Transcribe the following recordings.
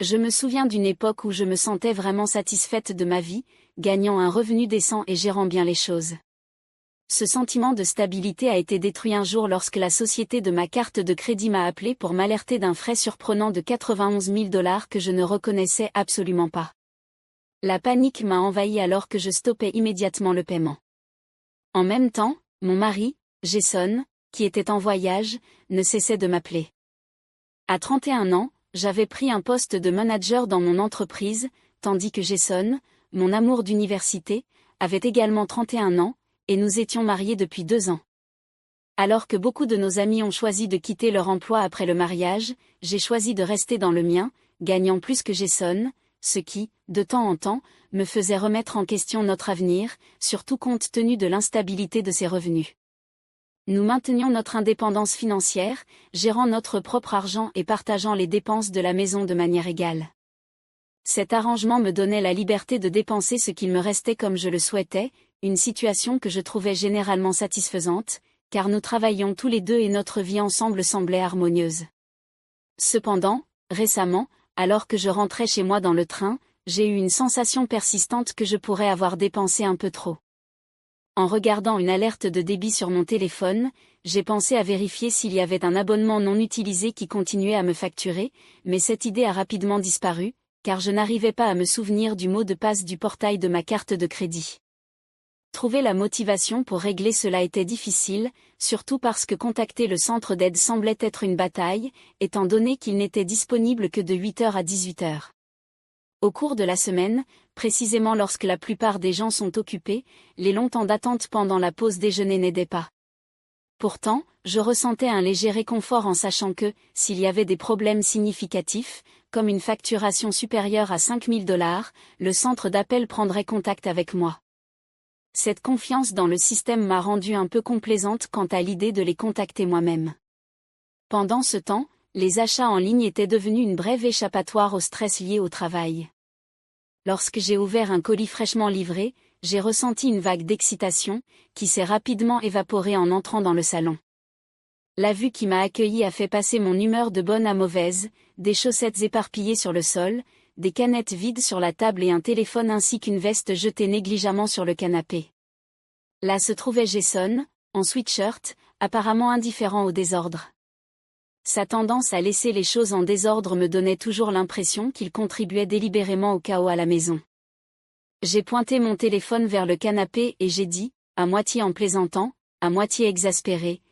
Je me souviens d'une époque où je me sentais vraiment satisfaite de ma vie, gagnant un revenu décent et gérant bien les choses. Ce sentiment de stabilité a été détruit un jour lorsque la société de ma carte de crédit m'a appelé pour m'alerter d'un frais surprenant de 91 000 $ que je ne reconnaissais absolument pas. La panique m'a envahi alors que je stoppais immédiatement le paiement. En même temps, mon mari, Jason, qui était en voyage, ne cessait de m'appeler. À 31 ans, j'avais pris un poste de manager dans mon entreprise, tandis que Jason, mon amour d'université, avait également 31 ans, et nous étions mariés depuis 2 ans. Alors que beaucoup de nos amis ont choisi de quitter leur emploi après le mariage, j'ai choisi de rester dans le mien, gagnant plus que Jason, ce qui, de temps en temps, me faisait remettre en question notre avenir, surtout compte tenu de l'instabilité de ses revenus. Nous maintenions notre indépendance financière, gérant notre propre argent et partageant les dépenses de la maison de manière égale. Cet arrangement me donnait la liberté de dépenser ce qu'il me restait comme je le souhaitais, une situation que je trouvais généralement satisfaisante, car nous travaillions tous les deux et notre vie ensemble semblait harmonieuse. Cependant, récemment, alors que je rentrais chez moi dans le train, j'ai eu une sensation persistante que je pourrais avoir dépensé un peu trop. En regardant une alerte de débit sur mon téléphone, j'ai pensé à vérifier s'il y avait un abonnement non utilisé qui continuait à me facturer, mais cette idée a rapidement disparu, car je n'arrivais pas à me souvenir du mot de passe du portail de ma carte de crédit. Trouver la motivation pour régler cela était difficile, surtout parce que contacter le centre d'aide semblait être une bataille, étant donné qu'il n'était disponible que de 8h à 18h. Au cours de la semaine, précisément lorsque la plupart des gens sont occupés, les longs temps d'attente pendant la pause déjeuner n'aidaient pas. Pourtant, je ressentais un léger réconfort en sachant que, s'il y avait des problèmes significatifs, comme une facturation supérieure à 5 000 $, le centre d'appel prendrait contact avec moi. Cette confiance dans le système m'a rendue un peu complaisante quant à l'idée de les contacter moi-même. Pendant ce temps, les achats en ligne étaient devenus une brève échappatoire au stress lié au travail. Lorsque j'ai ouvert un colis fraîchement livré, j'ai ressenti une vague d'excitation, qui s'est rapidement évaporée en entrant dans le salon. La vue qui m'a accueilli a fait passer mon humeur de bonne à mauvaise, des chaussettes éparpillées sur le sol, des canettes vides sur la table et un téléphone ainsi qu'une veste jetée négligemment sur le canapé. Là se trouvait Jason, en sweatshirt, apparemment indifférent au désordre. Sa tendance à laisser les choses en désordre me donnait toujours l'impression qu'il contribuait délibérément au chaos à la maison. J'ai pointé mon téléphone vers le canapé et j'ai dit, à moitié en plaisantant, à moitié exaspéré,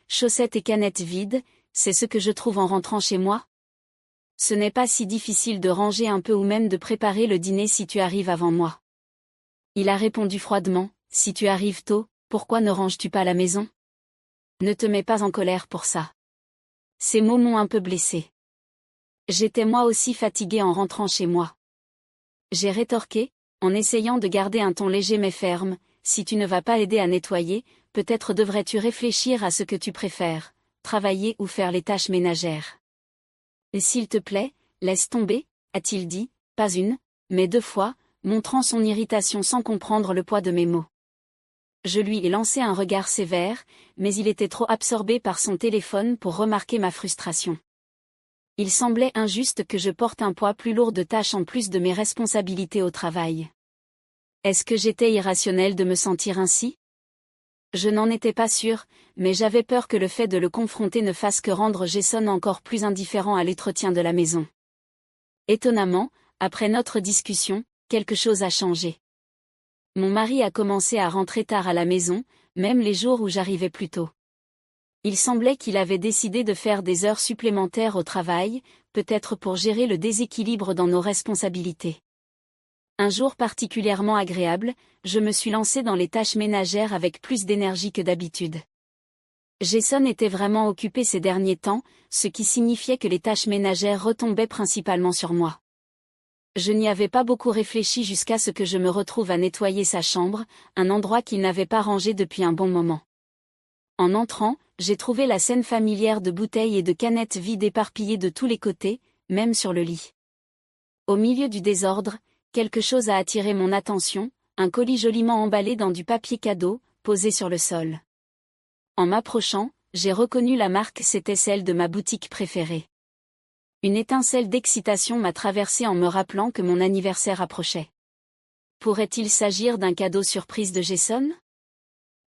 chaussettes et canettes vides, c'est ce que je trouve en rentrant chez moi? Ce n'est pas si difficile de ranger un peu ou même de préparer le dîner si tu arrives avant moi. Il a répondu froidement, si tu arrives tôt, pourquoi ne ranges-tu pas la maison? Ne te mets pas en colère pour ça. Ces mots m'ont un peu blessé. J'étais moi aussi fatiguée en rentrant chez moi. J'ai rétorqué, en essayant de garder un ton léger mais ferme, si tu ne vas pas aider à nettoyer, peut-être devrais-tu réfléchir à ce que tu préfères, travailler ou faire les tâches ménagères. Et s'il te plaît, laisse tomber, a-t-il dit, pas une, mais 2 fois, montrant son irritation sans comprendre le poids de mes mots. Je lui ai lancé un regard sévère, mais il était trop absorbé par son téléphone pour remarquer ma frustration. Il semblait injuste que je porte un poids plus lourd de tâches en plus de mes responsabilités au travail. Est-ce que j'étais irrationnelle de me sentir ainsi? Je n'en étais pas sûre, mais j'avais peur que le fait de le confronter ne fasse que rendre Jason encore plus indifférent à l'entretien de la maison. Étonnamment, après notre discussion, quelque chose a changé. Mon mari a commencé à rentrer tard à la maison, même les jours où j'arrivais plus tôt. Il semblait qu'il avait décidé de faire des heures supplémentaires au travail, peut-être pour gérer le déséquilibre dans nos responsabilités. Un jour particulièrement agréable, je me suis lancée dans les tâches ménagères avec plus d'énergie que d'habitude. Jason était vraiment occupé ces derniers temps, ce qui signifiait que les tâches ménagères retombaient principalement sur moi. Je n'y avais pas beaucoup réfléchi jusqu'à ce que je me retrouve à nettoyer sa chambre, un endroit qu'il n'avait pas rangé depuis un bon moment. En entrant, j'ai trouvé la scène familière de bouteilles et de canettes vides éparpillées de tous les côtés, même sur le lit. Au milieu du désordre, quelque chose a attiré mon attention, un colis joliment emballé dans du papier cadeau, posé sur le sol. En m'approchant, j'ai reconnu la marque, c'était celle de ma boutique préférée. Une étincelle d'excitation m'a traversée en me rappelant que mon anniversaire approchait. Pourrait-il s'agir d'un cadeau surprise de Jason?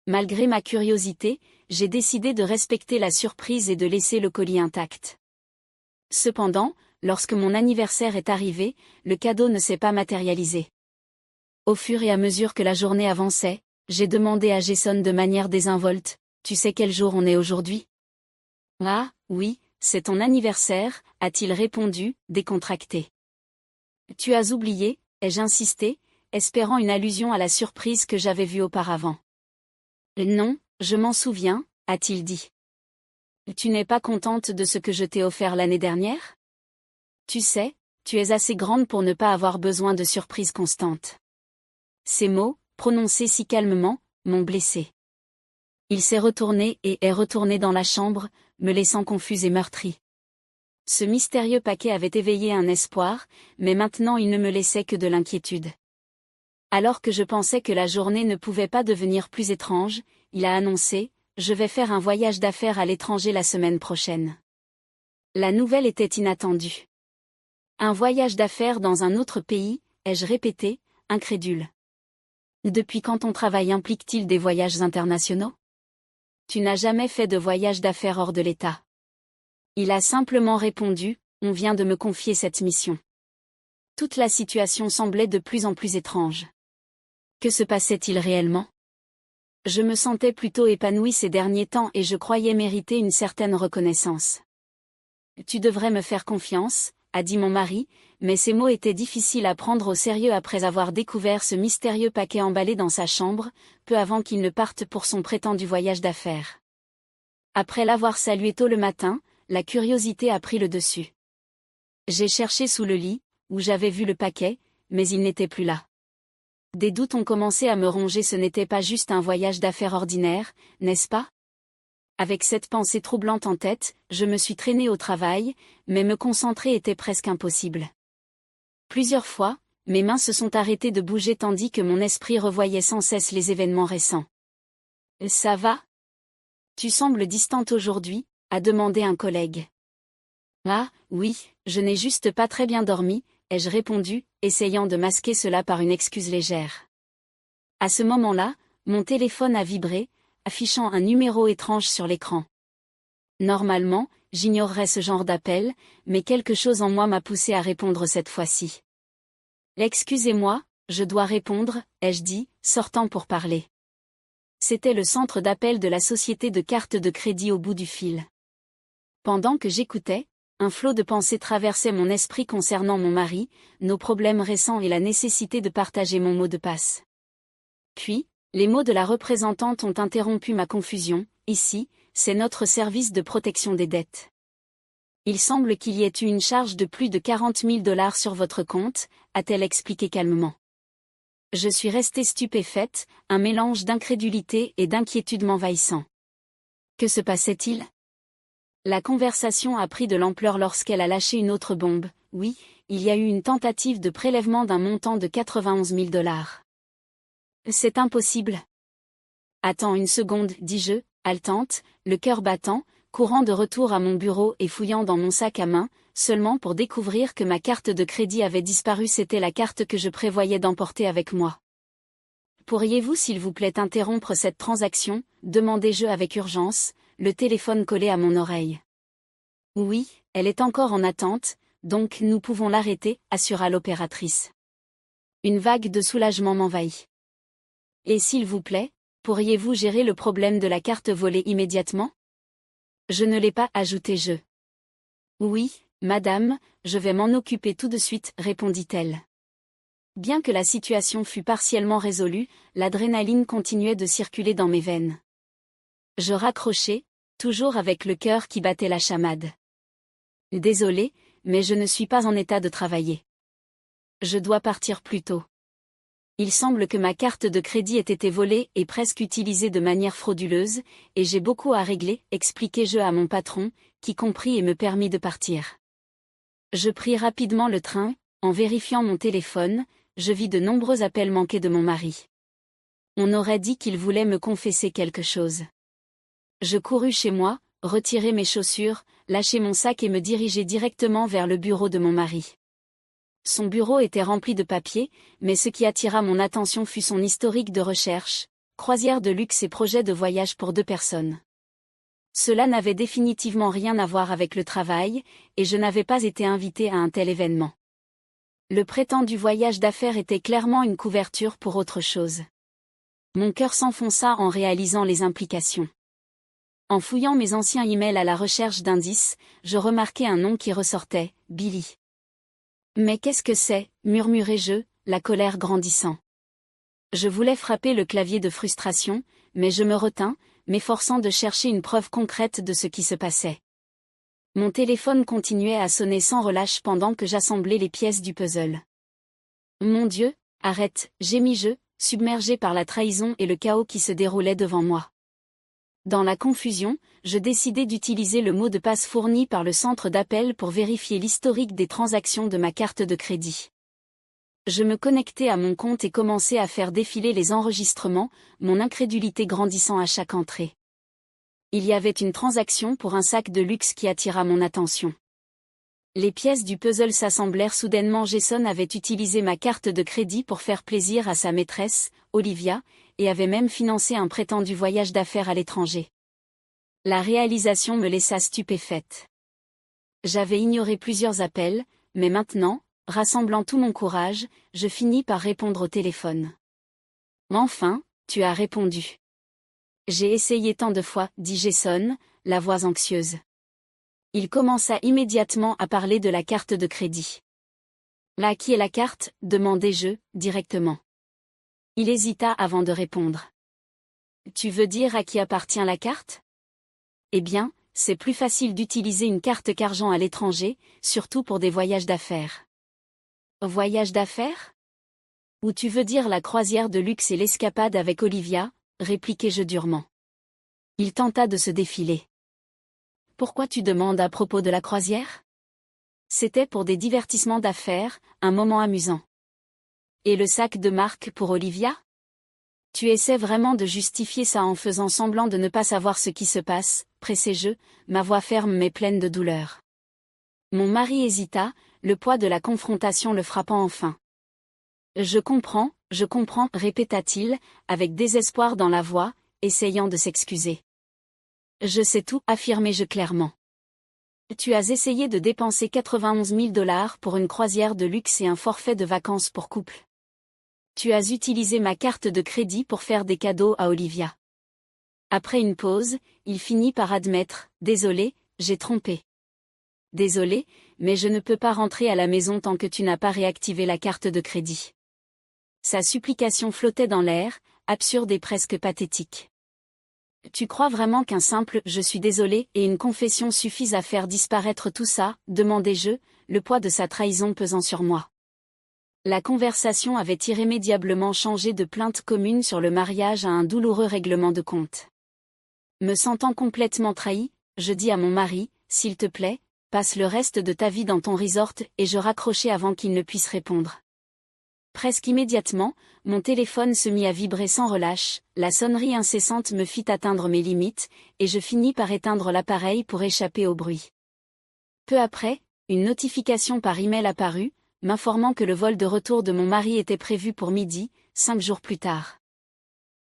Malgré ma curiosité, j'ai décidé de respecter la surprise et de laisser le colis intact. Cependant, lorsque mon anniversaire est arrivé, le cadeau ne s'est pas matérialisé. Au fur et à mesure que la journée avançait, j'ai demandé à Jason de manière désinvolte, « Tu sais quel jour on est aujourd'hui ?» « Ah, oui, c'est ton anniversaire, » a-t-il répondu, décontracté. « Tu as oublié ?» ai-je insisté, espérant une allusion à la surprise que j'avais vue auparavant. « Non, je m'en souviens » a-t-il dit. « Tu n'es pas contente de ce que je t'ai offert l'année dernière ? Tu sais, tu es assez grande pour ne pas avoir besoin de surprises constantes. » Ces mots, prononcés si calmement, m'ont blessé. Il s'est retourné et est retourné dans la chambre, me laissant confuse et meurtrie. Ce mystérieux paquet avait éveillé un espoir, mais maintenant il ne me laissait que de l'inquiétude. Alors que je pensais que la journée ne pouvait pas devenir plus étrange, il a annoncé, « Je vais faire un voyage d'affaires à l'étranger la semaine prochaine. » La nouvelle était inattendue. Un voyage d'affaires dans un autre pays, ai-je répété, incrédule. Depuis quand ton travail implique-t-il des voyages internationaux? Tu n'as jamais fait de voyage d'affaires hors de l'État. Il a simplement répondu, on vient de me confier cette mission. Toute la situation semblait de plus en plus étrange. Que se passait-il réellement? Je me sentais plutôt épanouie ces derniers temps et je croyais mériter une certaine reconnaissance. Tu devrais me faire confiance, a dit mon mari, mais ces mots étaient difficiles à prendre au sérieux après avoir découvert ce mystérieux paquet emballé dans sa chambre, peu avant qu'il ne parte pour son prétendu voyage d'affaires. Après l'avoir salué tôt le matin, la curiosité a pris le dessus. J'ai cherché sous le lit, où j'avais vu le paquet, mais il n'était plus là. Des doutes ont commencé à me ronger, ce n'était pas juste un voyage d'affaires ordinaire, n'est-ce pas? Avec cette pensée troublante en tête, je me suis traînée au travail, mais me concentrer était presque impossible. Plusieurs fois, mes mains se sont arrêtées de bouger tandis que mon esprit revoyait sans cesse les événements récents. « Ça va? Tu sembles distante aujourd'hui ?» a demandé un collègue. « Ah, oui, je n'ai juste pas très bien dormi », ai-je répondu, essayant de masquer cela par une excuse légère. À ce moment-là, mon téléphone a vibré, affichant un numéro étrange sur l'écran. Normalement, j'ignorerais ce genre d'appel, mais quelque chose en moi m'a poussé à répondre cette fois-ci. « Excusez-moi, je dois répondre », ai-je dit, sortant pour parler. C'était le centre d'appel de la société de cartes de crédit au bout du fil. Pendant que j'écoutais, un flot de pensées traversait mon esprit concernant mon mari, nos problèmes récents et la nécessité de partager mon mot de passe. Puis, les mots de la représentante ont interrompu ma confusion. Ici, c'est notre service de protection des dettes. Il semble qu'il y ait eu une charge de plus de 40 000 $ sur votre compte, a-t-elle expliqué calmement. Je suis restée stupéfaite, un mélange d'incrédulité et d'inquiétude m'envahissant. Que se passait-il? La conversation a pris de l'ampleur lorsqu'elle a lâché une autre bombe. Oui, il y a eu une tentative de prélèvement d'un montant de 91 000 $. C'est impossible. Attends une seconde, dis-je, haletante, le cœur battant, courant de retour à mon bureau et fouillant dans mon sac à main, seulement pour découvrir que ma carte de crédit avait disparu. C'était la carte que je prévoyais d'emporter avec moi. Pourriez-vous s'il vous plaît interrompre cette transaction, demandai-je avec urgence, le téléphone collé à mon oreille. Oui, elle est encore en attente, donc nous pouvons l'arrêter, assura l'opératrice. Une vague de soulagement m'envahit. Et s'il vous plaît, pourriez-vous gérer le problème de la carte volée immédiatement? Je ne l'ai pas, ajoutai-je. Oui, madame, je vais m'en occuper tout de suite, répondit-elle. Bien que la situation fût partiellement résolue, l'adrénaline continuait de circuler dans mes veines. Je raccrochai, toujours avec le cœur qui battait la chamade. Désolé, mais je ne suis pas en état de travailler. Je dois partir plus tôt. Il semble que ma carte de crédit ait été volée et presque utilisée de manière frauduleuse, et j'ai beaucoup à régler, expliquai-je à mon patron, qui comprit et me permit de partir. Je pris rapidement le train, en vérifiant mon téléphone, je vis de nombreux appels manqués de mon mari. On aurait dit qu'il voulait me confesser quelque chose. Je courus chez moi, retirer mes chaussures, lâcher mon sac et me diriger directement vers le bureau de mon mari. Son bureau était rempli de papiers, mais ce qui attira mon attention fut son historique de recherche, croisière de luxe et projet de voyage pour 2 personnes. Cela n'avait définitivement rien à voir avec le travail, et je n'avais pas été invitée à un tel événement. Le prétendu voyage d'affaires était clairement une couverture pour autre chose. Mon cœur s'enfonça en réalisant les implications. En fouillant mes anciens emails à la recherche d'indices, je remarquai un nom qui ressortait, Billy. Mais qu'est-ce que c'est, murmurai-je, la colère grandissant. Je voulais frapper le clavier de frustration, mais je me retins, m'efforçant de chercher une preuve concrète de ce qui se passait. Mon téléphone continuait à sonner sans relâche pendant que j'assemblais les pièces du puzzle. Mon Dieu, arrête, gémis-je, submergé par la trahison et le chaos qui se déroulait devant moi. Dans la confusion, je décidai d'utiliser le mot de passe fourni par le centre d'appel pour vérifier l'historique des transactions de ma carte de crédit. Je me connectai à mon compte et commençai à faire défiler les enregistrements, mon incrédulité grandissant à chaque entrée. Il y avait une transaction pour un sac de luxe qui attira mon attention. Les pièces du puzzle s'assemblèrent soudainement. Jason avait utilisé ma carte de crédit pour faire plaisir à sa maîtresse, Olivia, et avait même financé un prétendu voyage d'affaires à l'étranger. La réalisation me laissa stupéfaite. J'avais ignoré plusieurs appels, mais maintenant, rassemblant tout mon courage, je finis par répondre au téléphone. « Enfin, tu as répondu. » « J'ai essayé tant de fois, » dit Jason, la voix anxieuse. Il commença immédiatement à parler de la carte de crédit. « Là, qui est la carte ?» demandai-je, directement. Il hésita avant de répondre. « Tu veux dire à qui appartient la carte ? Eh bien, c'est plus facile d'utiliser une carte qu'argent à l'étranger, surtout pour des voyages d'affaires. » Voyage d'affaires ? Ou tu veux dire la croisière de luxe et l'escapade avec Olivia ? Répliquai-je durement. Il tenta de se défiler. Pourquoi tu demandes à propos de la croisière ? C'était pour des divertissements d'affaires, un moment amusant. Et le sac de marque pour Olivia ? Tu essaies vraiment de justifier ça en faisant semblant de ne pas savoir ce qui se passe, pressai-je, ma voix ferme mais pleine de douleur. Mon mari hésita, le poids de la confrontation le frappant enfin. Je comprends, répéta-t-il, avec désespoir dans la voix, essayant de s'excuser. Je sais tout, affirmai-je clairement. Tu as essayé de dépenser 91 000 $ pour une croisière de luxe et un forfait de vacances pour couple. Tu as utilisé ma carte de crédit pour faire des cadeaux à Olivia. Après une pause, il finit par admettre, « Désolé, j'ai trompé. » Désolé, mais je ne peux pas rentrer à la maison tant que tu n'as pas réactivé la carte de crédit. Sa supplication flottait dans l'air, absurde et presque pathétique. Tu crois vraiment qu'un simple « je suis désolé » et une confession suffisent à faire disparaître tout ça, demandai-je, le poids de sa trahison pesant sur moi. La conversation avait irrémédiablement changé de plainte commune sur le mariage à un douloureux règlement de compte. Me sentant complètement trahi, je dis à mon mari, « S'il te plaît, passe le reste de ta vie dans ton resort » et je raccrochai avant qu'il ne puisse répondre. Presque immédiatement, mon téléphone se mit à vibrer sans relâche, la sonnerie incessante me fit atteindre mes limites, et je finis par éteindre l'appareil pour échapper au bruit. Peu après, une notification par email apparut, m'informant que le vol de retour de mon mari était prévu pour midi, 5 jours plus tard.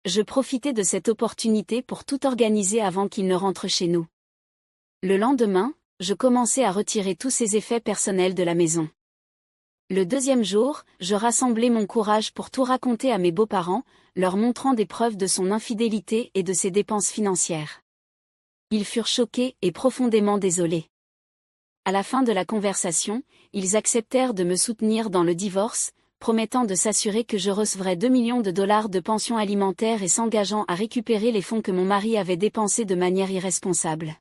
Je profitai de cette opportunité pour tout organiser avant qu'il ne rentre chez nous. Le lendemain, je commençai à retirer tous ces effets personnels de la maison. Le deuxième jour, je rassemblai mon courage pour tout raconter à mes beaux-parents, leur montrant des preuves de son infidélité et de ses dépenses financières. Ils furent choqués et profondément désolés. À la fin de la conversation, ils acceptèrent de me soutenir dans le divorce, promettant de s'assurer que je recevrais 2 millions de $ de pension alimentaire et s'engageant à récupérer les fonds que mon mari avait dépensés de manière irresponsable.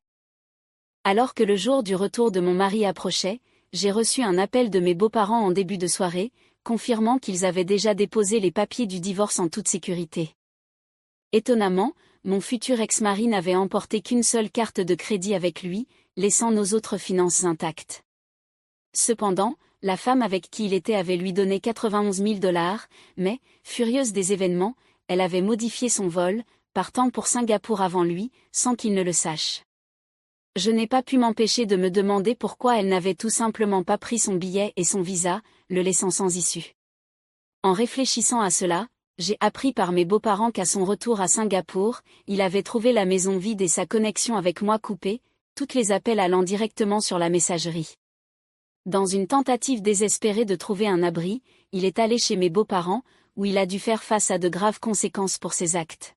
Alors que le jour du retour de mon mari approchait, j'ai reçu un appel de mes beaux-parents en début de soirée, confirmant qu'ils avaient déjà déposé les papiers du divorce en toute sécurité. Étonnamment, mon futur ex-mari n'avait emporté qu'une seule carte de crédit avec lui, laissant nos autres finances intactes. Cependant, la femme avec qui il était avait lui donné 91 000 $, mais, furieuse des événements, elle avait modifié son vol, partant pour Singapour avant lui, sans qu'il ne le sache. Je n'ai pas pu m'empêcher de me demander pourquoi elle n'avait tout simplement pas pris son billet et son visa, le laissant sans issue. En réfléchissant à cela, j'ai appris par mes beaux-parents qu'à son retour à Singapour, il avait trouvé la maison vide et sa connexion avec moi coupée, toutes les appels allant directement sur la messagerie. Dans une tentative désespérée de trouver un abri, il est allé chez mes beaux-parents, où il a dû faire face à de graves conséquences pour ses actes.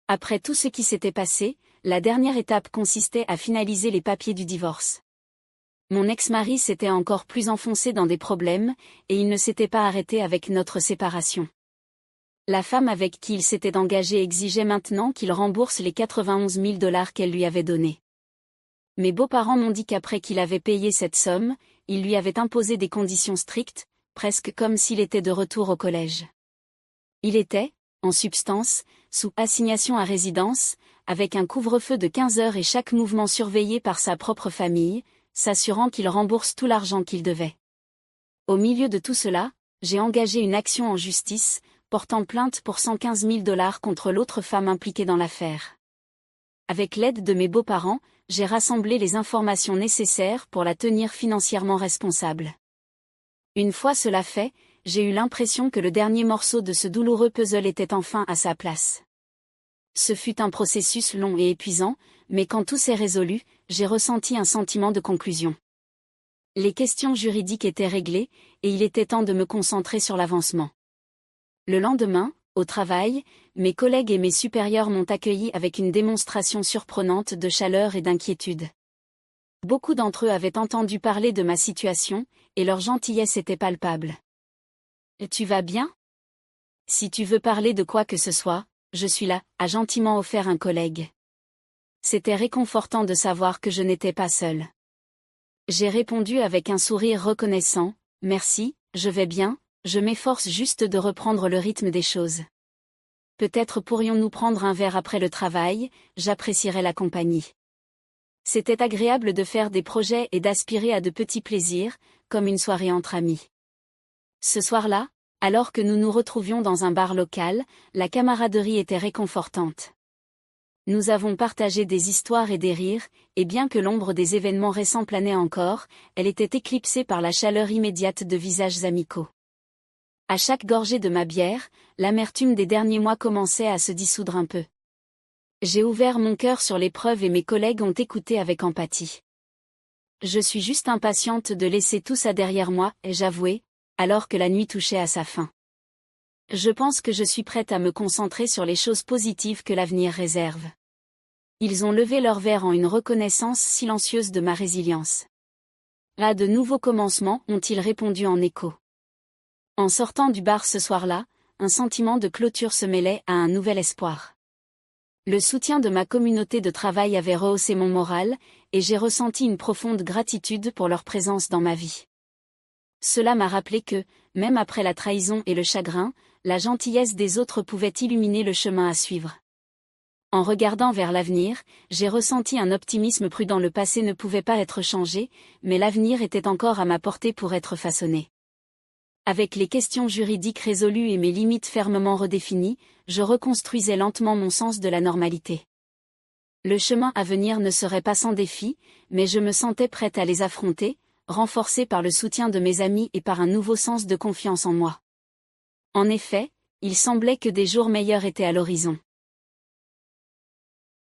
Après tout ce qui s'était passé, la dernière étape consistait à finaliser les papiers du divorce. Mon ex-mari s'était encore plus enfoncé dans des problèmes, et il ne s'était pas arrêté avec notre séparation. La femme avec qui il s'était engagé exigeait maintenant qu'il rembourse les 91 000 $ qu'elle lui avait donnés. Mes beaux-parents m'ont dit qu'après qu'il avait payé cette somme, il lui avait imposé des conditions strictes, presque comme s'il était de retour au collège. Il était, en substance, sous assignation à résidence, avec un couvre-feu de 15 heures et chaque mouvement surveillé par sa propre famille, s'assurant qu'il rembourse tout l'argent qu'il devait. Au milieu de tout cela, j'ai engagé une action en justice, portant plainte pour 115 000 $ contre l'autre femme impliquée dans l'affaire. Avec l'aide de mes beaux-parents, j'ai rassemblé les informations nécessaires pour la tenir financièrement responsable. Une fois cela fait, j'ai eu l'impression que le dernier morceau de ce douloureux puzzle était enfin à sa place. Ce fut un processus long et épuisant, mais quand tout s'est résolu, j'ai ressenti un sentiment de conclusion. Les questions juridiques étaient réglées, et il était temps de me concentrer sur l'avancement. Le lendemain, au travail, mes collègues et mes supérieurs m'ont accueilli avec une démonstration surprenante de chaleur et d'inquiétude. Beaucoup d'entre eux avaient entendu parler de ma situation, et leur gentillesse était palpable. « Tu vas bien ? Si tu veux parler de quoi que ce soit, je suis là », a gentiment offert un collègue. C'était réconfortant de savoir que je n'étais pas seule. J'ai répondu avec un sourire reconnaissant, « Merci, je vais bien, je m'efforce juste de reprendre le rythme des choses. Peut-être pourrions-nous prendre un verre après le travail, j'apprécierais la compagnie. » C'était agréable de faire des projets et d'aspirer à de petits plaisirs, comme une soirée entre amis. Ce soir-là, alors que nous nous retrouvions dans un bar local, la camaraderie était réconfortante. Nous avons partagé des histoires et des rires, et bien que l'ombre des événements récents planait encore, elle était éclipsée par la chaleur immédiate de visages amicaux. À chaque gorgée de ma bière, l'amertume des derniers mois commençait à se dissoudre un peu. J'ai ouvert mon cœur sur l'épreuve et mes collègues ont écouté avec empathie. Je suis juste impatiente de laisser tout ça derrière moi, ai-je avoué, alors que la nuit touchait à sa fin. Je pense que je suis prête à me concentrer sur les choses positives que l'avenir réserve. Ils ont levé leur verre en une reconnaissance silencieuse de ma résilience. À de nouveaux commencements, ont-ils répondu en écho. En sortant du bar ce soir-là, un sentiment de clôture se mêlait à un nouvel espoir. Le soutien de ma communauté de travail avait rehaussé mon moral, et j'ai ressenti une profonde gratitude pour leur présence dans ma vie. Cela m'a rappelé que, même après la trahison et le chagrin, la gentillesse des autres pouvait illuminer le chemin à suivre. En regardant vers l'avenir, j'ai ressenti un optimisme prudent. Le passé ne pouvait pas être changé, mais l'avenir était encore à ma portée pour être façonné. Avec les questions juridiques résolues et mes limites fermement redéfinies, je reconstruisais lentement mon sens de la normalité. Le chemin à venir ne serait pas sans défis, mais je me sentais prête à les affronter, renforcée par le soutien de mes amis et par un nouveau sens de confiance en moi. En effet, il semblait que des jours meilleurs étaient à l'horizon.